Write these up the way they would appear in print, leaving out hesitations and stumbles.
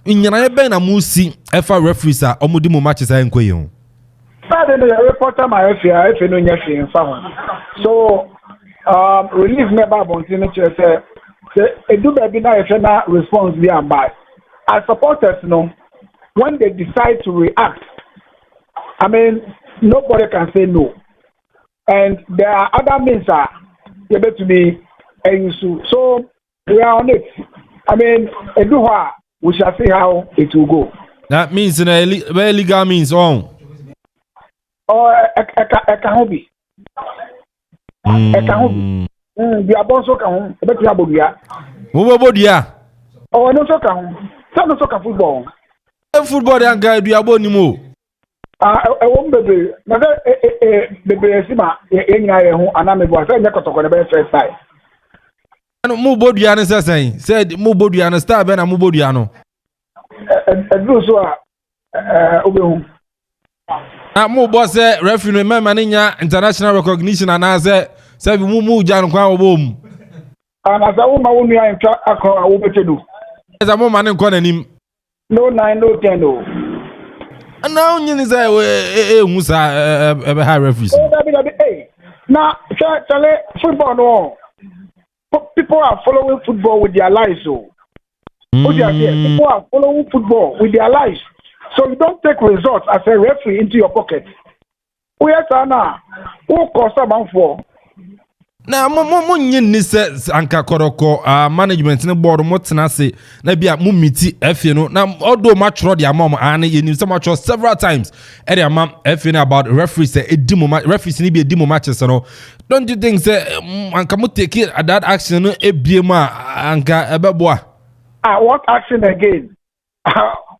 nyana be na musi efa referees a omudi mo matches a enkoyi ho Father, the reporter my FA if no nya fi nfa so release me ba bontin say edu be na efe na response be am by as supporters no when they decide to react I mean nobody can say no and there are other means able to be use so we are on it I mean edu we shall see how it will go. That means in a legal means on or ekahobi ekahobi bi abonso ka ho ebeti abodia wo bodia o no so ka ho so ka football football yan ga du aboni mo wo mbebe na bebe sima enyina ye ho ana me bo asa nya kotoko ne be first time mo bodia ne sesen said mo bodia ne star be na mo bodia no edru so obehu mo boss referee member nya international recognition and as say mu jan kwa obom ana za wo ma wo nua ntwa akọ awo betedu eza mo man nko nanim no 9 no 10 o ana onye ni say hu sa ebe high referees na chale football no people are following football with their lives people are following football with their lives. So you don't take results as a referee into your pocket. We are now. Who cost about for? Na mo nyin ni se Anka Kotoko management ne board mo tena se na bia mo miti FA no na odo match road ya mom an ye ni some match several times e dey am FA about referees say edimo referees ni bi edimo matches no don't you think say Anka mo take that action no ebiem Anka ebeboa what action again?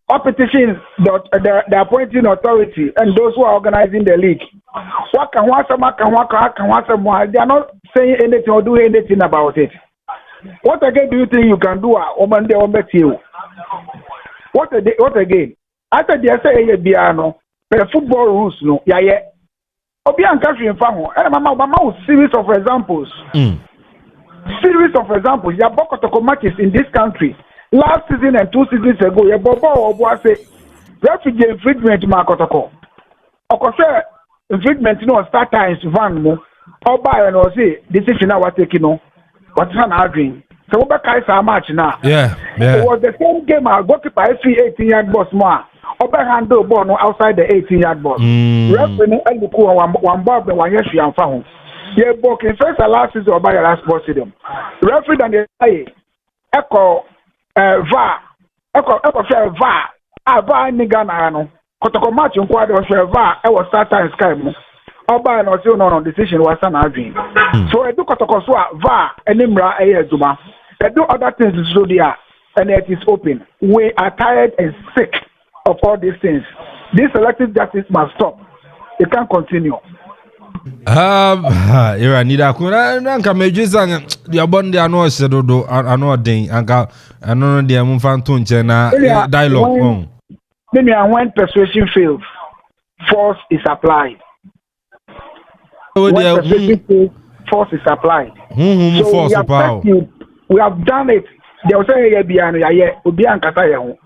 What petitions the appointing authority and those who are organizing the league? What can they are not saying anything or doing anything about it. What again do you think you can do? What again? After they say Biano, the football rules no, yeah. Obian country in Famu, and Mama series of examples. Series of examples. There are Bokotoko matches in this country. Last season and 2 seasons ago, your Bobo say refugee infringement Makotoko. Okose infringement no start times van mo. Oba and say decision I was taking no. What's an arguing? So Oba Kaisa match now. Yeah. It was the same game I got to by 18-yard box more. Oba handle ball no outside the 18-yard box. Referee and the one ball the one yes you am found. Yeah, book in first and last season Oba last box stadium. Referee and the echo VAR share VAR VAR ni Ghana no Kotoko match nko ade share VAR e was start time sky mo oba no say no decision was an adwin so edu Kotoko so VAR enimra e aduma edu other things so there and it is open. We are tired and sick of all these things. This selective justice must stop. It can't continue. Era nida kuna nka mejisa ya bonde ano sedodo ano den anka ano de amfanto nche na dialogue when persuasion fails, force is applied. When persuasion fails, force is applied. So we have done it. They will say, "Yeah, obi ankasa ye ho."